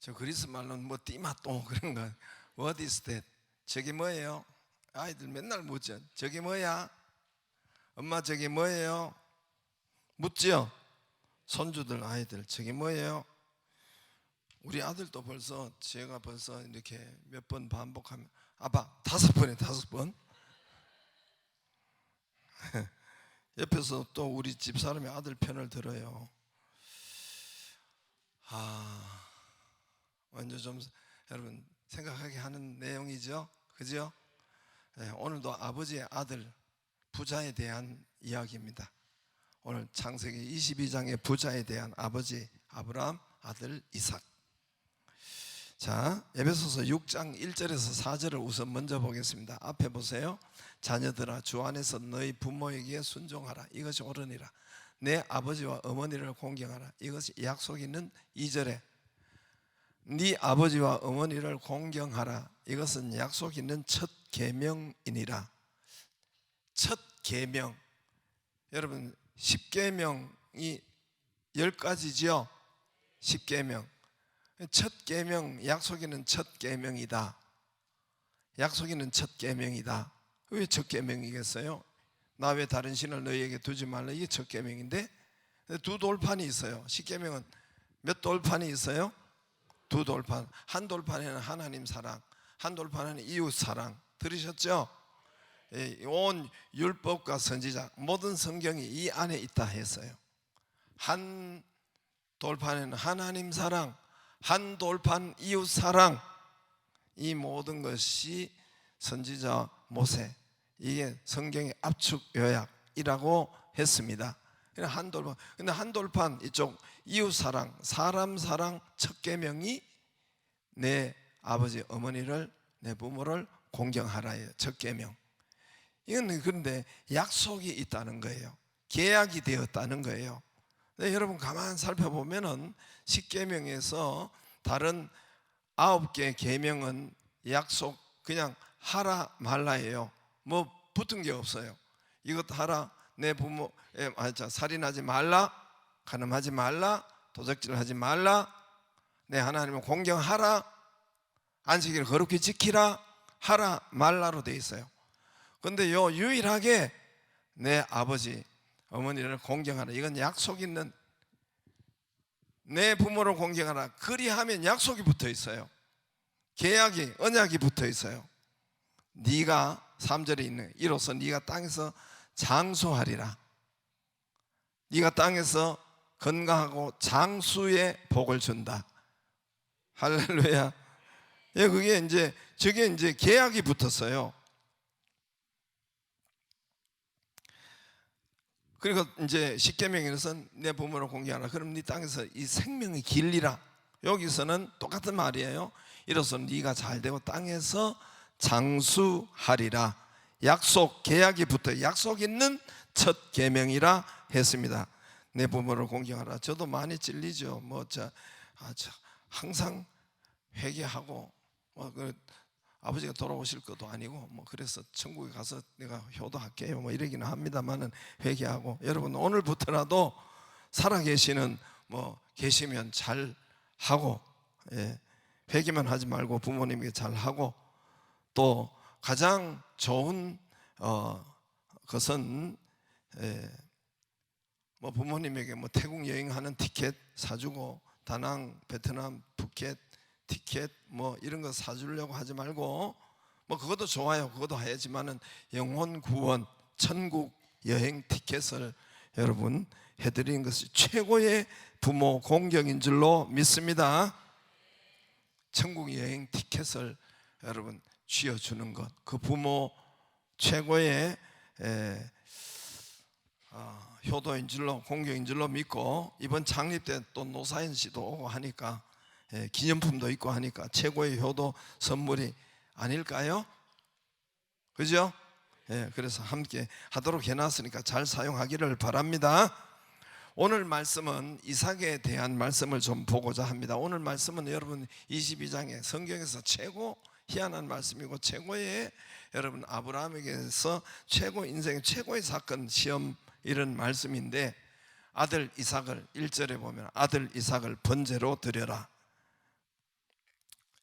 저 그리스 말로는 뭐 띠마또 그런 거. What is that? 저게 뭐예요? 아이들 맨날 묻죠. 저게 뭐야? 엄마 저게 뭐예요? 묻죠. 손주들 아이들 저게 뭐예요? 우리 아들도 제가 벌써 이렇게 몇 번 반복하면 아빠 5번에 5번. 옆에서 또 우리 집사람이 아들 편을 들어요. 완전 좀 여러분 생각하게 하는 내용이죠, 그죠? 네, 오늘도 아버지의 아들 부자에 대한 이야기입니다. 오늘 창세기 22장의 부자에 대한 아버지 아브라함, 아들 이삭. 자, 에베소서 6장 1절에서 4절을 우선 먼저 보겠습니다. 앞에 보세요. 자녀들아 주 안에서 너희 부모에게 순종하라. 이것이 옳으니라. 내 아버지와 어머니를 공경하라. 이것이 약속 있는 2절에 네 아버지와 어머니를 공경하라. 이것은 약속 있는 첫 계명이니라. 첫 계명. 여러분 10계명이 10가지죠. 10계명. 첫 계명, 약속 있는 첫 계명이다. 약속 있는 첫 계명이다. 왜 첫 계명이겠어요? 나 외 다른 신을 너희에게 두지 말라. 이게 첫 계명인데 두 돌판이 있어요. 10계명은 몇 돌판이 있어요? 두 돌판. 한 돌판에는 하나님 사랑, 한 돌판에는 이웃 사랑. 들으셨죠? 온 율법과 선지자 모든 성경이 이 안에 있다 했어요. 한 돌판에는 하나님 사랑, 한 돌판 이웃 사랑. 이 모든 것이 선지자 모세, 이게 성경의 압축 요약이라고 했습니다. 한 돌판. 근데 한 돌판 이쪽 이웃 사랑, 사람 사랑 첫 계명이 내 아버지 어머니를, 내 부모를 공경하라예요. 첫 계명. 이건 그런데 약속이 있다는 거예요. 계약이 되었다는 거예요. 네, 여러분 가만 살펴보면은 10계명에서 다른 9개 계명은 약속 그냥 하라 말라예요. 뭐 붙은 게 없어요. 이것 하라, 내 부모 살인하지 말라, 간음하지 말라, 도적질하지 말라, 내 하나님을 공경하라, 안식일을 거룩히 지키라, 하라 말라로 되어 있어요. 그런데 유일하게 내 아버지 어머니를 공경하라, 이건 약속 있는, 내 부모를 공경하라, 그리하면 약속이 붙어 있어요. 계약이, 언약이 붙어 있어요. 네가 3절에 있는 이로써 네가 땅에서 장수하리라. 네가 땅에서 건강하고 장수의 복을 준다. 할렐루야. 예, 저게 이제 계약이 붙었어요. 그리고 이제 10계명에서는 내 부모를 공경하라. 그럼 네 땅에서 이 생명이 길리라. 여기서는 똑같은 말이에요. 이로써 네가 잘되고 땅에서 장수하리라. 약속, 계약이 붙어 약속 있는 첫 계명이라 했습니다. 내 부모를 공경하라. 저도 많이 찔리죠. 항상 회개하고 아버지가 돌아오실 것도 아니고 그래서 천국에 가서 내가 효도할게요 이러기는 합니다만은 회개하고, 여러분 오늘부터라도 살아계시는 계시면 잘 하고, 회개만 하지 말고 부모님에게 잘 하고, 또 가장 좋은 것은 부모님에게 태국 여행하는 티켓 사주고, 다낭, 베트남, 푸켓 티켓 이런 거 사주려고 하지 말고, 그것도 좋아요. 그것도 해야지만은 영혼 구원, 천국 여행 티켓을 여러분 해드리는 것이 최고의 부모 공경인 줄로 믿습니다. 천국 여행 티켓을 여러분 쥐어주는 것, 그 부모 최고의 효도인 줄로, 공경인 줄로 믿고, 이번 창립 때 또 노사연 씨도 오고 하니까 기념품도 있고 하니까 최고의 효도 선물이 아닐까요? 그죠? 그래서 함께 하도록 해놨으니까 잘 사용하기를 바랍니다. 오늘 말씀은 이삭에 대한 말씀을 좀 보고자 합니다. 오늘 말씀은 여러분 22장에 성경에서 최고 희한한 말씀이고, 최고의 여러분 아브라함에게서 최고, 인생의 최고의 사건, 시험, 이런 말씀인데, 아들 이삭을 1절에 보면 아들 이삭을 번제로 드려라.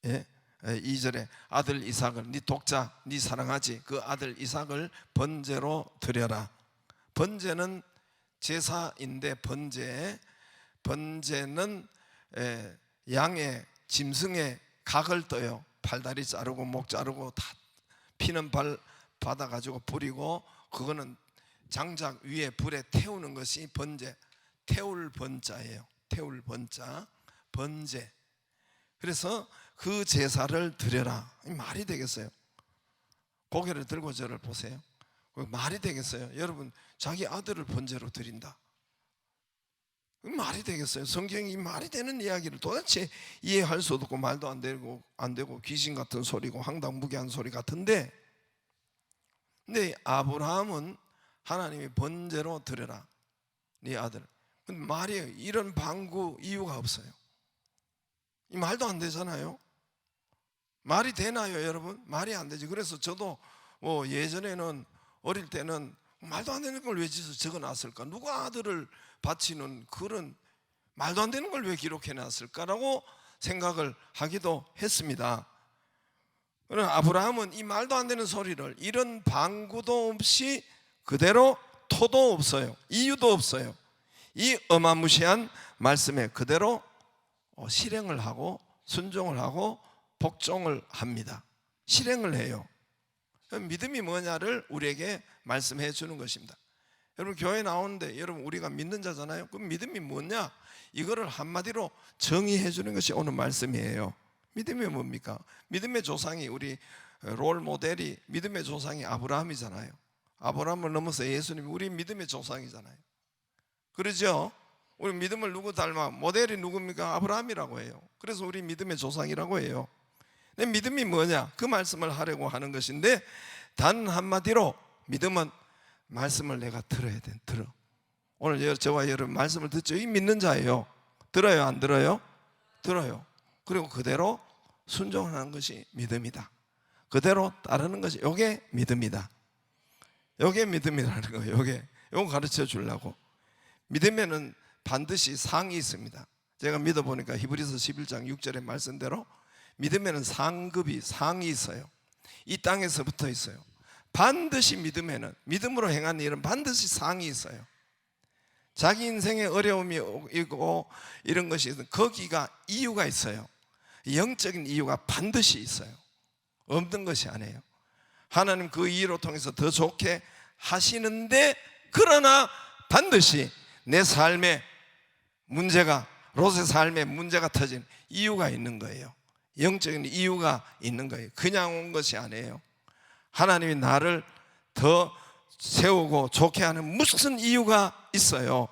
예? 2절에 아들 이삭을 네 독자 네 사랑하지 그 아들 이삭을 번제로 드려라. 번제는 제사인데 번제는 양의 짐승의 각을 떠요. 팔다리 자르고 목 자르고 다 피는 발 받아가지고 뿌리고 그거는 장작 위에 불에 태우는 것이 번제, 태울 번자예요. 태울 번자, 번제. 그래서 그 제사를 드려라. 말이 되겠어요? 고개를 들고 저를 보세요. 말이 되겠어요? 여러분, 자기 아들을 번제로 드린다. 말이 되겠어요? 성경이 말이 되는 이야기를 도대체 이해할 수도 없고 말도 안 되고 귀신 같은 소리고 황당무계한 소리 같은데, 근데 아브라함은 하나님이 번제로 드려라 네 아들. 근데 말이에요. 이런 방구 이유가 없어요. 이 말도 안 되잖아요. 말이 되나요, 여러분? 말이 안 되지. 그래서 저도 예전에는 어릴 때는 말도 안 되는 걸 왜 적어놨을까? 누가 아들을 바치는 그런 말도 안 되는 걸 왜 기록해놨을까라고 생각을 하기도 했습니다. 그러나 아브라함은 이 말도 안 되는 소리를 이런 방구도 없이 그대로 토도 없어요. 이유도 없어요. 이 어마무시한 말씀에 그대로 실행을 하고 순종을 하고 복종을 합니다. 실행을 해요. 믿음이 뭐냐를 우리에게 말씀해 주는 것입니다. 여러분, 교회 나오는데 여러분 우리가 믿는 자잖아요. 그럼 믿음이 뭐냐? 이거를 한마디로 정의해 주는 것이 오늘 말씀이에요. 믿음이 뭡니까? 믿음의 조상이 우리 롤 모델이 믿음의 조상이 아브라함이잖아요. 아브라함을 넘어서 예수님이 우리 믿음의 조상이잖아요. 그러죠? 우리 믿음을 누구 닮아? 모델이 누굽니까? 아브라함이라고 해요. 그래서 우리 믿음의 조상이라고 해요. 내 믿음이 뭐냐? 그 말씀을 하려고 하는 것인데, 단 한마디로 믿음은 말씀을 내가 들어야 돼. 들어. 오늘 저와 여러분 말씀을 듣죠? 이 믿는 자예요. 들어요, 안 들어요? 들어요. 그리고 그대로 순종하는 것이 믿음이다. 그대로 따르는 것이 요게 믿음이다. 요게 믿음이라는 거예요. 요거 가르쳐 주려고. 믿음에는 반드시 상이 있습니다. 제가 믿어보니까 히브리서 11장 6절의 말씀대로 믿음에는 상이 있어요. 이 땅에서 붙어 있어요. 반드시 믿음에는, 믿음으로 행하는 일은 반드시 상이 있어요. 자기 인생에 어려움이 있고 이런 것이 있어요. 거기가 이유가 있어요. 영적인 이유가 반드시 있어요. 없는 것이 아니에요. 하나님 그 이유로 통해서 더 좋게 하시는데, 그러나 반드시 내 삶에 문제가, 롯의 삶에 문제가 터진 이유가 있는 거예요. 영적인 이유가 있는 거예요. 그냥 온 것이 아니에요. 하나님이 나를 더 세우고 좋게 하는 무슨 이유가 있어요.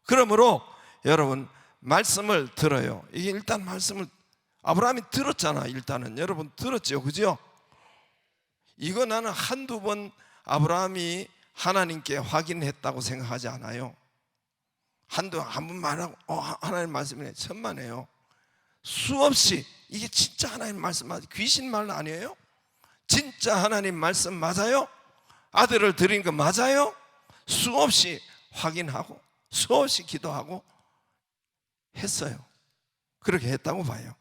그러므로 여러분 말씀을 들어요. 이게 일단 말씀을 아브라함이 들었잖아. 일단은 여러분 들었죠, 그죠? 이거 나는 한두 번 아브라함이 하나님께 확인했다고 생각하지 않아요. 한 번 말하고 하나님 말씀이네, 천만에요. 수없이 이게 진짜 하나님 말씀 맞아요? 귀신 말 아니에요? 진짜 하나님 말씀 맞아요? 아들을 드린 거 맞아요? 수없이 확인하고 수없이 기도하고 했어요. 그렇게 했다고 봐요.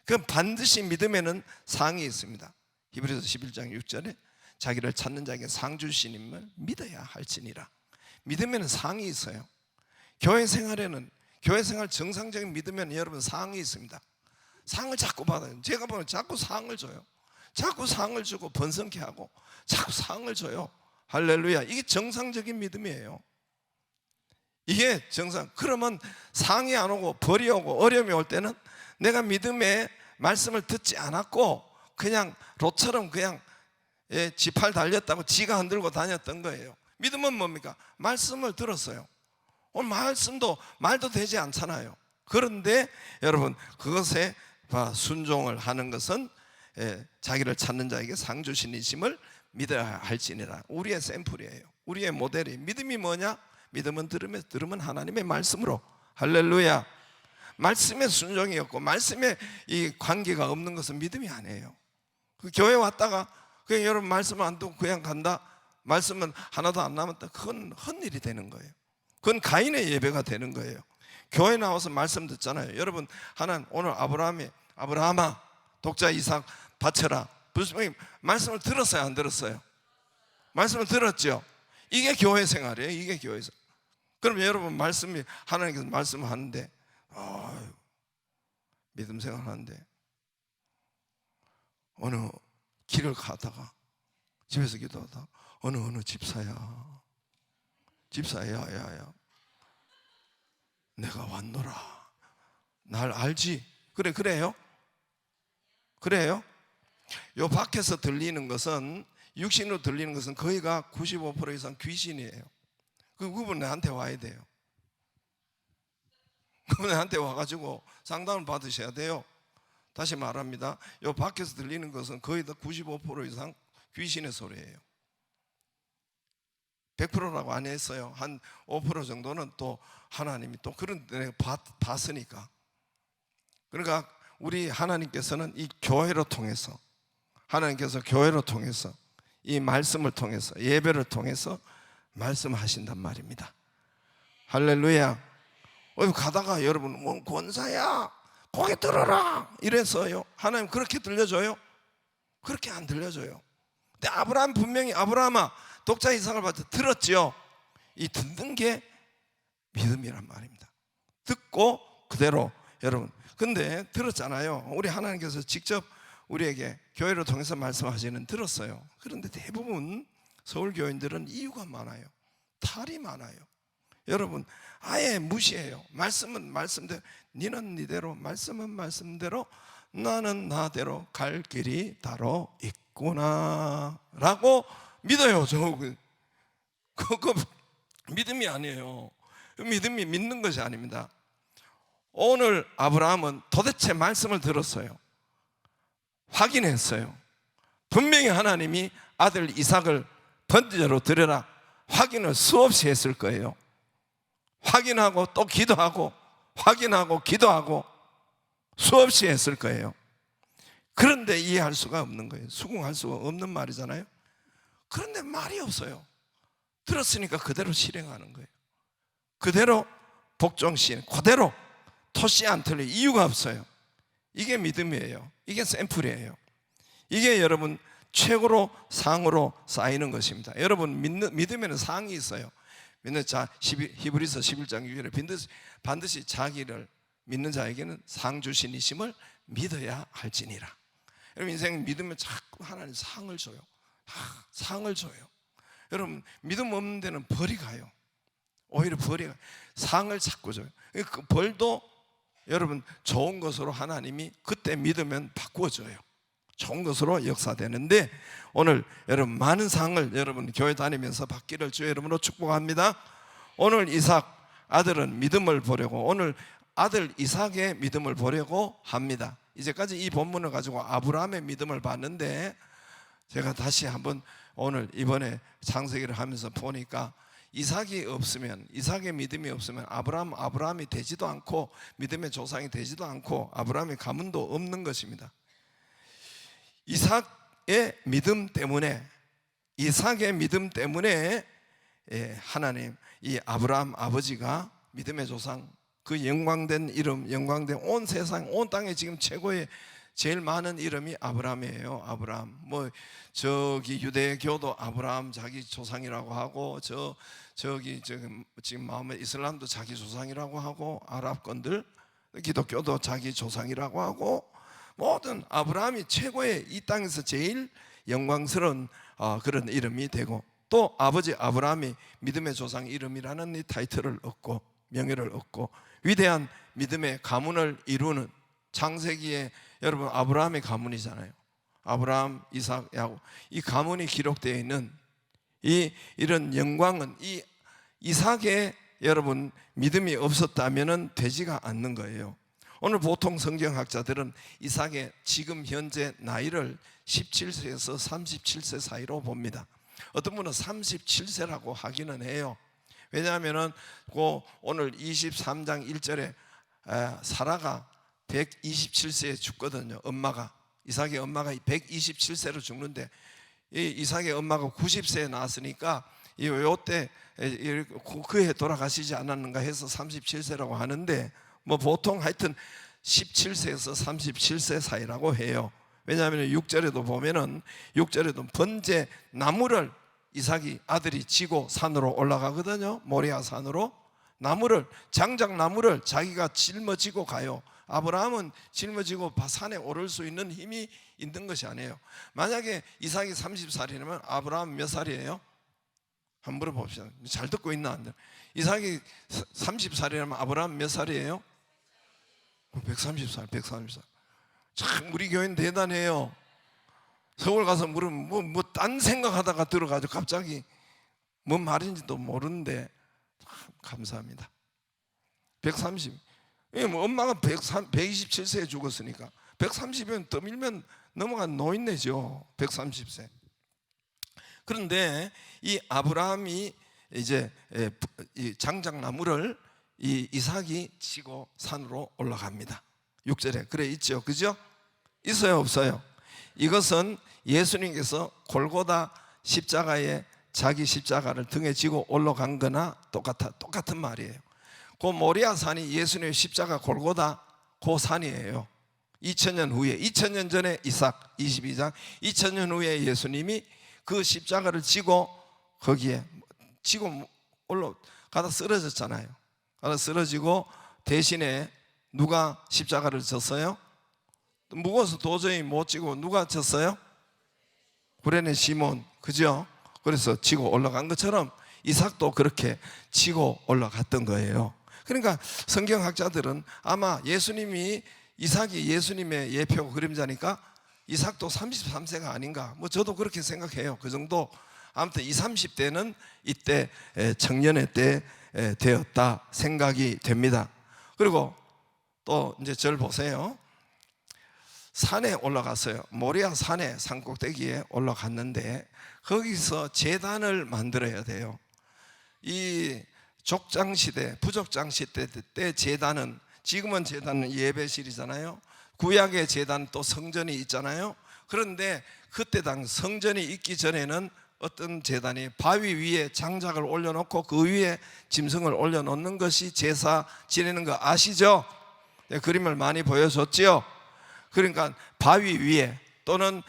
그럼 반드시 믿음에는 상이 있습니다. 히브리서 11장 6절에 자기를 찾는 자에게 상 주시님을 믿어야 할지니라. 믿음에는 상이 있어요. 교회 생활에는, 교회 생활 정상적인 믿으면 여러분 상이 있습니다. 상을 자꾸 받아요. 제가 보면 자꾸 상을 줘요. 자꾸 상을 주고 번성케 하고 자꾸 상을 줘요. 할렐루야. 이게 정상적인 믿음이에요. 이게 정상. 그러면 상이 안 오고 벌이 오고 어려움이 올 때는 내가 믿음의 말씀을 듣지 않았고 그냥 롯처럼 그냥 지팔 달렸다고 지가 흔들고 다녔던 거예요. 믿음은 뭡니까? 말씀을 들었어요. 오늘 말도 되지 않잖아요. 그런데 여러분 그것에 순종을 하는 것은 자기를 찾는 자에게 상 주시니심을 믿어야 할지니라. 우리의 샘플이에요. 우리의 모델이. 믿음이 뭐냐? 믿음은 들으면 하나님의 말씀으로. 할렐루야. 말씀에 순종이 없고 말씀에 이 관계가 없는 것은 믿음이 아니에요. 그 교회 왔다가 그냥 여러분 말씀 안 듣고 그냥 간다, 말씀은 하나도 안 남았다, 그건 헛일이 되는 거예요. 그건 가인의 예배가 되는 거예요. 교회 나와서 말씀 듣잖아요. 여러분 하나님 오늘 아브라함아 독자 이삭 바쳐라. 분명히 말씀을 들었어요, 안 들었어요? 말씀을 들었죠. 이게 교회 생활이에요. 이게 교회 생활. 그럼 여러분 말씀이 하나님께서 말씀하는데 믿음 생활하는데 어느 길을 가다가 집에서 기도하다가 어느 집사야 야야야 내가 왔노라. 날 알지? 그래요? 요 밖에서 들리는 것은, 육신으로 들리는 것은 거의가 95% 이상 귀신이에요. 그분 나한테 와야 돼요. 그분 나한테 와가지고 상담을 받으셔야 돼요. 다시 말합니다. 요 밖에서 들리는 것은 거의 다 95% 이상 귀신의 소리예요. 100%라고 안 했어요. 한 5% 정도는 또 하나님이 또 그런 데 봤으니까. 그러니까 우리 하나님께서는 이 교회로 통해서, 하나님께서 교회로 통해서, 이 말씀을 통해서, 예배를 통해서 말씀하신단 말입니다. 할렐루야. 어디 가다가 여러분 뭐 권사야 고개 들어라 이래서요, 하나님 그렇게 들려줘요? 그렇게 안 들려줘요. 근데 아브라함 분명히 아브라함아 독자 이삭을 받아 들었죠. 이 듣는 게 믿음이란 말입니다. 듣고 그대로 여러분, 근데 들었잖아요. 우리 하나님께서 직접 우리에게 교회를 통해서 말씀하시는 들었어요. 그런데 대부분 서울교인들은 이유가 많아요. 탈이 많아요. 여러분 아예 무시해요. 말씀은 말씀대로, 니는 니대로, 말씀은 말씀대로, 나는 나대로 갈 길이 따로 있구나 라고 믿어요. 그거 믿음이 아니에요. 믿음이 믿는 것이 아닙니다. 오늘 아브라함은 도대체 말씀을 들었어요. 확인했어요. 분명히 하나님이 아들 이삭을 번제로 드려라 확인을 수없이 했을 거예요. 확인하고 또 기도하고 확인하고 기도하고 수없이 했을 거예요. 그런데 이해할 수가 없는 거예요. 수긍할 수가 없는 말이잖아요. 그런데 말이 없어요. 들었으니까 그대로 실행하는 거예요. 그대로 복종시행, 그대로 토시 안 틀릴 이유가 없어요. 이게 믿음이에요. 이게 샘플이에요. 이게 여러분 최고로 상으로 쌓이는 것입니다. 여러분 믿음에는 상이 있어요. 히브리서 11장 6절에 반드시 자기를 믿는 자에게는 상 주신이심을 믿어야 할지니라. 여러분 인생 믿으면 자꾸 하나님 상을 줘요. 상을 줘요. 여러분 믿음 없는 데는 벌이 가요. 오히려 벌이 가요. 상을 자꾸 줘요. 그 벌도 여러분 좋은 것으로 하나님이 그때 믿으면 바꾸어줘요. 좋은 것으로 역사되는데 오늘 여러분 많은 상을 여러분 교회 다니면서 받기를 주의 이름으로 축복합니다. 오늘 이삭 아들은 믿음을 보려고, 오늘 아들 이삭의 믿음을 보려고 합니다. 이제까지 이 본문을 가지고 아브라함의 믿음을 봤는데 제가 다시 한번 오늘 이번에 창세기를 하면서 보니까 이삭이 없으면, 이삭의 믿음이 없으면 아브라함이 되지도 않고 믿음의 조상이 되지도 않고 아브라함의 가문도 없는 것입니다. 이삭의 믿음 때문에 하나님 이 아브라함 아버지가 믿음의 조상, 그 영광된 이름, 영광된 온 세상 온 땅에 지금 최고의 제일 많은 이름이 아브라함이에요. 아브라함. 뭐 저기 유대교도 아브라함 자기 조상이라고 하고, 저기 지금 마음에 이슬람도 자기 조상이라고 하고, 아랍권들 기독교도 자기 조상이라고 하고, 모든 아브라함이 최고의 이 땅에서 제일 영광스러운 그런 이름이 되고, 또 아버지 아브라함이 믿음의 조상 이름이라는 이 타이틀을 얻고 명예를 얻고 위대한 믿음의 가문을 이루는, 창세기에 여러분 아브라함의 가문이잖아요. 아브라함, 이삭, 야곱, 이 가문이 기록되어 있는 이런 영광은 이 이삭의 여러분 믿음이 없었다면 되지가 않는 거예요. 오늘 보통 성경학자들은 이삭의 지금 현재 나이를 17세에서 37세 사이로 봅니다. 어떤 분은 37세라고 하기는 해요. 왜냐하면 오늘 23장 1절에 사라가 127세에 죽거든요. 이삭의 엄마가 127세로 죽는데 이삭의 엄마가 90세에 낳았으니까 요때 그 해 돌아가시지 않았는가 해서 37세라고 하는데, 뭐 보통 하여튼 17세에서 37세 사이라고 해요. 왜냐하면 6절에도 보면은 6절에도 번제 나무를 이삭이 아들이 지고 산으로 올라가거든요. 모리아 산으로 나무를, 장작 나무를 자기가 짊어지고 가요. 아브라함은 짊어지고 산에 오를 수 있는 힘이 있는 것이 아니에요. 만약에 이삭이 30살이라면 아브라함 몇 살이에요? 한번 물어봅시다. 잘 듣고 있나 안 돼? 이삭이 30살이라면 아브라함 몇 살이에요? 130살, 130살. 참 우리 교회는 대단해요. 서울 가서 물으면 딴 생각하다가 들어가지고 갑자기 뭔 말인지도 모르는데 참 감사합니다. 130. 엄마가 127세에 죽었으니까 130이면 떠밀면 넘어간 노인네죠. 130세. 그런데 이 아브라함이 이제 이 장작나무를 이 이삭이 지고 산으로 올라갑니다. 6절에 그래 있죠, 그죠? 있어요, 없어요? 이것은 예수님께서 골고다 십자가에 자기 십자가를 등에 지고 올라간 거나 똑같은 말이에요. 그 모리아 산이 예수님의 십자가 골고다 그 산이에요. 2000년 후에, 2000년 전에 이삭 22장 2000년 후에 예수님이 그 십자가를 지고 거기에 지고 올라가다 쓰러졌잖아요. 가다 쓰러지고 대신에 누가 십자가를 졌어요? 무거워서 도저히 못 지고 누가 졌어요? 구레네 시몬, 그죠? 그래서 지고 올라간 것처럼 이삭도 그렇게 지고 올라갔던 거예요. 그러니까 성경학자들은 아마 이삭이 예수님의 예표 그림자니까 이삭도 33세가 아닌가, 저도 그렇게 생각해요. 그 정도. 아무튼 20, 30대는 이때 청년의 때 되었다 생각이 됩니다. 그리고 또 이제 절 보세요. 산에 올라갔어요. 모리아 산에 산꼭대기에 올라갔는데 거기서 제단을 만들어야 돼요. 이 족장시대, 부족장시대 때 제단은, 지금은 제단은 예배실이잖아요. 구약의 제단 또 성전이 있잖아요. 그런데 그때 당 성전이 있기 전에는 어떤 제단이 바위 위에 장작을 올려놓고 그 위에 짐승을 올려놓는 것이 제사 지내는 거 아시죠? 네, 그림을 많이 보여줬죠. 그러니까 바위 위에 또는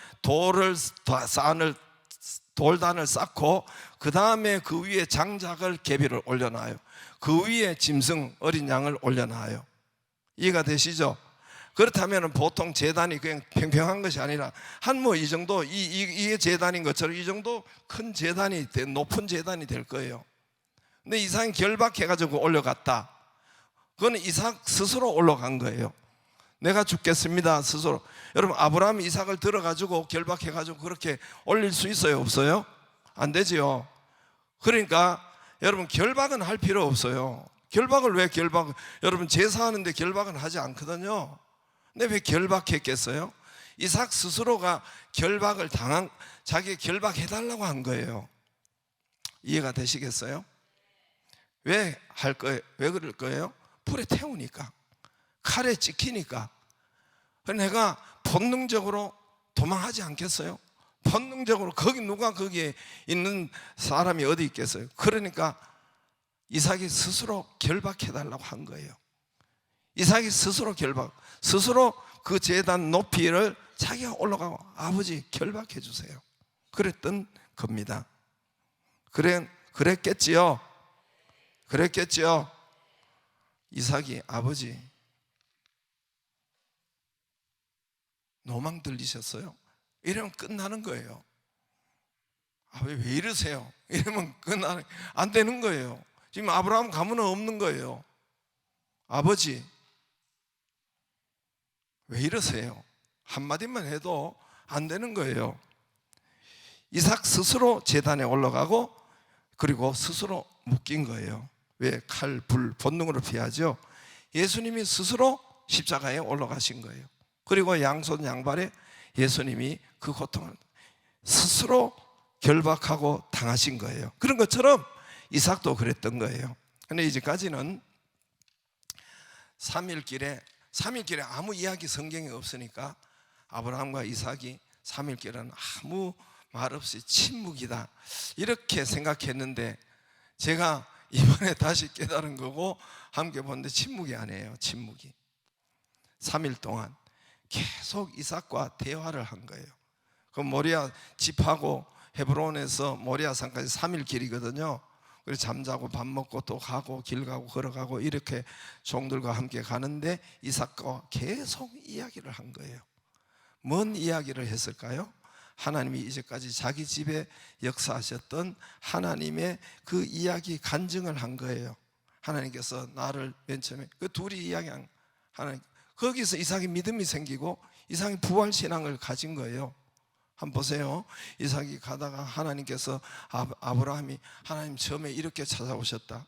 돌단을 쌓고 그 다음에 그 위에 장작을 계비를 올려놔요. 그 위에 짐승 어린 양을 올려놔요. 이해가 되시죠? 그렇다면 보통 제단이 그냥 평평한 것이 아니라 한 이 정도 이게 제단인 것처럼 이 정도 큰 제단이 높은 제단이 될 거예요. 근데 이삭이 결박해가지고 올라갔다. 그건 이삭 스스로 올라간 거예요. 내가 죽겠습니다 스스로. 여러분 아브라함이 이삭을 들어가지고 결박해가지고 그렇게 올릴 수 있어요, 없어요? 안 되지요. 그러니까 여러분 결박은 할 필요 없어요. 결박을 왜 여러분 제사하는데 결박은 하지 않거든요. 근데 왜 결박했겠어요? 이삭 스스로가 결박을 자기 결박해달라고 한 거예요. 이해가 되시겠어요? 왜 할 거예요? 왜 그럴 거예요? 불에 태우니까, 칼에 찍히니까. 내가 본능적으로 도망하지 않겠어요? 본능적으로 누가 거기에 있는 사람이 어디 있겠어요? 그러니까 이삭이 스스로 결박해달라고 한 거예요. 이삭이 스스로 스스로 그 제단 높이를 자기가 올라가고 아버지 결박해 주세요. 그랬던 겁니다. 그랬겠지요. 이삭이 아버지 노망 들리셨어요? 이러면 끝나는 거예요. 아버지 왜 이러세요? 이러면 안 되는 거예요. 지금 아브라함 가문은 없는 거예요. 아버지 왜 이러세요? 한마디만 해도 안 되는 거예요. 이삭 스스로 제단에 올라가고 그리고 스스로 묶인 거예요. 왜? 칼, 불, 본능으로 피하죠. 예수님이 스스로 십자가에 올라가신 거예요. 그리고 양손 양발에 예수님이 그 고통을 스스로 결박하고 당하신 거예요. 그런 것처럼 이삭도 그랬던 거예요. 근데 이제까지는 3일길에 아무 이야기 성경에 없으니까 아브라함과 이삭이 3일길은 아무 말 없이 침묵이다 이렇게 생각했는데 제가 이번에 다시 깨달은 거고 함께 보는데 침묵이 아니에요. 침묵이 3일 동안 계속 이삭과 대화를 한 거예요. 그 모리아 집하고 헤브론에서 모리아 산까지 3일 길이거든요. 그래서 잠자고 밥 먹고 또 가고 길 가고 걸어가고 이렇게 종들과 함께 가는데 이삭과 계속 이야기를 한 거예요. 뭔 이야기를 했을까요? 하나님이 이제까지 자기 집에 역사하셨던 하나님의 그 이야기 간증을 한 거예요. 하나님께서 나를 맨 처음에 그 둘이 이야기한 하나님, 거기서 이삭이 믿음이 생기고 이삭이 부활신앙을 가진 거예요. 한번 보세요. 이삭이 가다가 하나님께서 아브라함이 하나님 처음에 이렇게 찾아오셨다.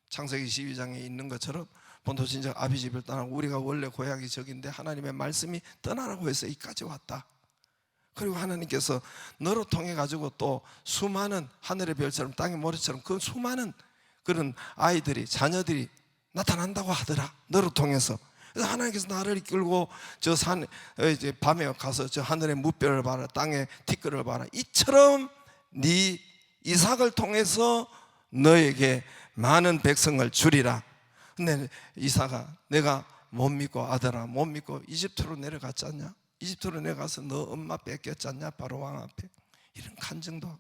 창세기 12장에 있는 것처럼 본토친척 아비 집을 떠나고 우리가 원래 고향이 저긴데 하나님의 말씀이 떠나라고 해서 이까지 왔다. 그리고 하나님께서 너로 통해 가지고 또 수많은 하늘의 별처럼 땅의 모래처럼 그 수많은 그런 아이들이 자녀들이 나타난다고 하더라. 너로 통해서. 그래서 하나님께서 나를 이끌고 저 산 이제 밤에 가서 저 하늘의 무별을 봐라, 땅의 티끌을 봐라. 이처럼 네 이삭을 통해서 너에게 많은 백성을 주리라. 근데 이삭아, 내가 못 믿고 아들아 못 믿고 이집트로 내려갔지 않냐? 이집트로 내려가서 너 엄마 뺏겼지 않냐? 바로 왕 앞에 이런 간증도 하고,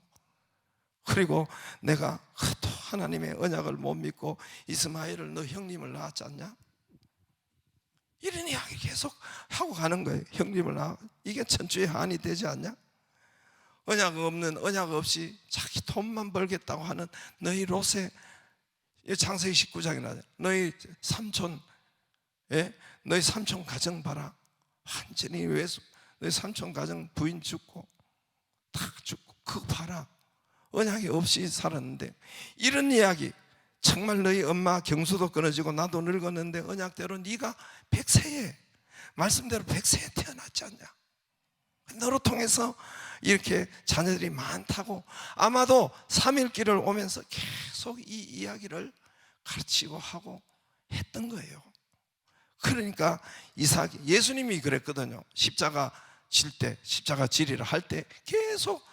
그리고 내가 또 하나님의 언약을 못 믿고 이스마엘을 너 형님을 낳았지 않냐? 이런 이야기 계속 하고 가는 거예요. 형님을 낳아. 이게 천주의 한이 되지 않냐? 언약 없이 자기 돈만 벌겠다고 하는 너희 롯의, 창세기 19장에 나와요. 너희 삼촌 가정 봐라. 완전히 외수. 너희 삼촌 가정 부인 죽고 다 죽고 그거 봐라. 언약이 없이 살았는데 이런 이야기. 정말 너희 엄마 경수도 끊어지고 나도 늙었는데 언약대로 네가 100세에 말씀대로 100세에 태어났지 않냐? 너로 통해서 이렇게 자녀들이 많다고 아마도 3일 길을 오면서 계속 이 이야기를 가르치고 하고 했던 거예요. 그러니까 이삭이, 예수님이 그랬거든요. 십자가 지리를 할 때 계속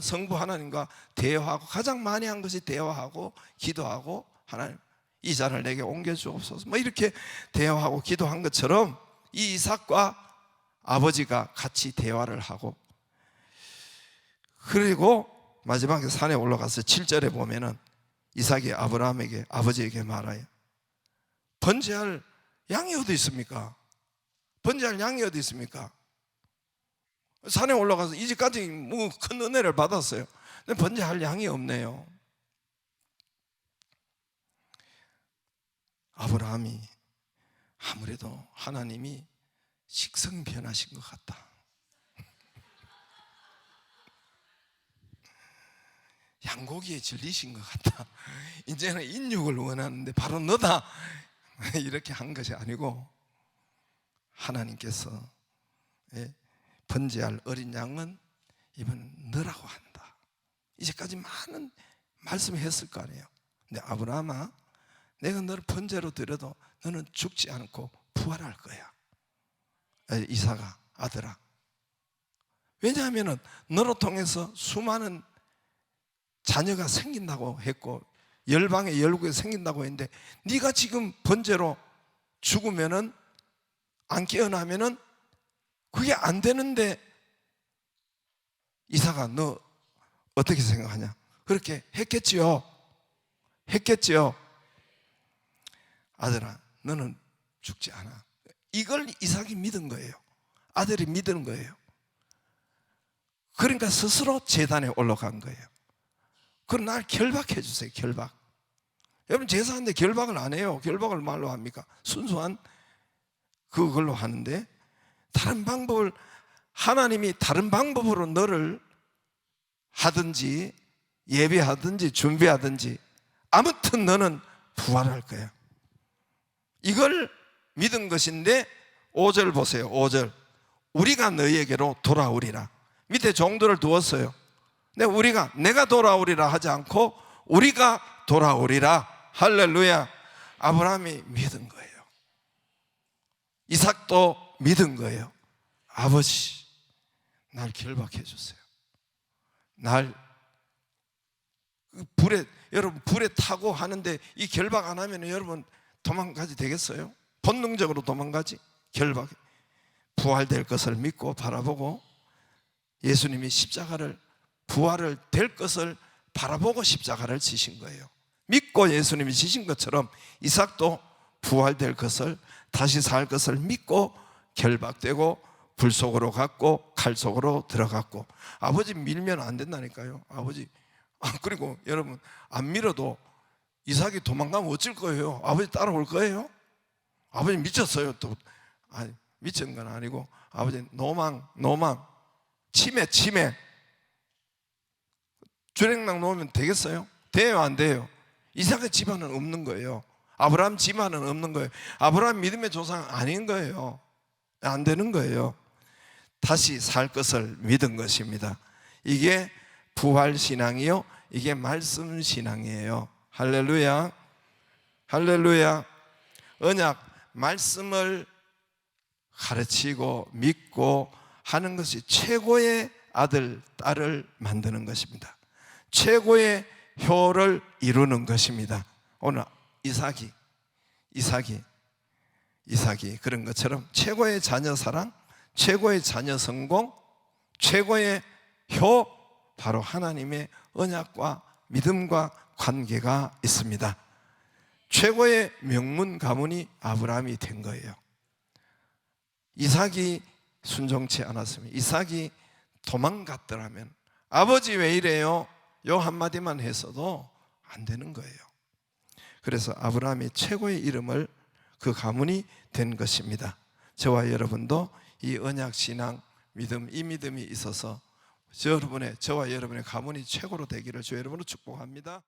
성부 하나님과 대화하고, 가장 많이 한 것이 대화하고 기도하고, 하나님 이 잔을 내게 옮겨주옵소서 뭐 이렇게 대화하고 기도한 것처럼 이 이삭과 아버지가 같이 대화를 하고, 그리고 마지막에 산에 올라가서 7절에 보면은 이삭이 아버지에게 말하여, 번제할 양이 어디 있습니까? 번제할 양이 어디 있습니까? 산에 올라가서 이 집까지 뭐 큰 은혜를 받았어요. 근데 번제할 양이 없네요. 아브라함이 아무래도 하나님이 식성 변하신 것 같다. 양고기에 질리신 것 같다. 이제는 인육을 원하는데 바로 너다. 이렇게 한 것이 아니고 하나님께서 번제할 어린 양은 이번엔 너라고 한다. 이제까지 많은 말씀을 했을 거 아니에요. 근데 아브라함아, 내가 너를 번제로 드려도 너는 죽지 않고 부활할 거야. 이삭아, 아들아. 왜냐하면 너로 통해서 수많은 자녀가 생긴다고 했고 열방의 열국에 생긴다고 했는데 네가 지금 번제로 죽으면은 안 깨어나면은 그게 안 되는데 이삭아 너 어떻게 생각하냐? 그렇게 했겠지요. 아들아 너는 죽지 않아. 이걸 이삭이 믿은 거예요. 아들이 믿은 거예요. 그러니까 스스로 제단에 올라간 거예요. 그럼 날 결박해 주세요. 결박. 여러분 제사하는데 결박을 안 해요. 결박을 말로 합니까? 순수한 그걸로 하는데, 다른 방법을, 하나님이 다른 방법으로 너를 하든지 예배하든지 준비하든지 아무튼 너는 부활할 거야. 이걸 믿은 것인데 5절 보세요. 5절 우리가 너희에게로 돌아오리라. 밑에 종들을 두었어요. 근데 내가 돌아오리라 하지 않고 우리가 돌아오리라. 할렐루야. 아브라함이 믿은 거예요. 이삭도 믿은 거예요. 아버지 날 결박해 주세요. 날 여러분 불에 타고 하는데 이 결박 안 하면 여러분 도망가지 되겠어요? 본능적으로 도망가지? 부활될 것을 믿고 바라보고, 예수님이 십자가를 부활을 될 것을 바라보고 십자가를 지신 거예요. 믿고 예수님이 지신 것처럼 이삭도 부활될 것을, 다시 살 것을 믿고 결박되고 불 속으로 갔고 칼 속으로 들어갔고. 아버지 밀면 안 된다니까요. 아버지. 그리고 여러분, 안 밀어도 이삭이 도망가면 어쩔 거예요? 아버지 따라올 거예요? 아버지 미쳤어요. 또 아니, 미친 건 아니고 아버지 노망 치매 주랭랑 놓으면 되겠어요? 돼요, 안 돼요? 이삭의 집안은 없는 거예요. 아브라함 집안은 없는 거예요. 아브라함 믿음의 조상 아닌 거예요. 안 되는 거예요. 다시 살 것을 믿은 것입니다. 이게 부활신앙이요, 이게 말씀신앙이에요. 할렐루야. 할렐루야. 언약, 말씀을 가르치고 믿고 하는 것이 최고의 아들, 딸을 만드는 것입니다. 최고의 효를 이루는 것입니다. 오늘 이삭이 그런 것처럼 최고의 자녀 사랑, 최고의 자녀 성공, 최고의 효, 바로 하나님의 언약과 믿음과 관계가 있습니다. 최고의 명문 가문이 아브라함이 된 거예요. 이삭이 순종치 않았으면, 이삭이 도망갔더라면, 아버지 왜 이래요? 요 한마디만 했어도 안 되는 거예요. 그래서 아브라함이 최고의 이름을, 그 가문이 된 것입니다. 저와 여러분도 이 언약신앙 믿음, 이 믿음이 있어서 저와 여러분의 가문이 최고로 되기를 주 여러분으로 축복합니다.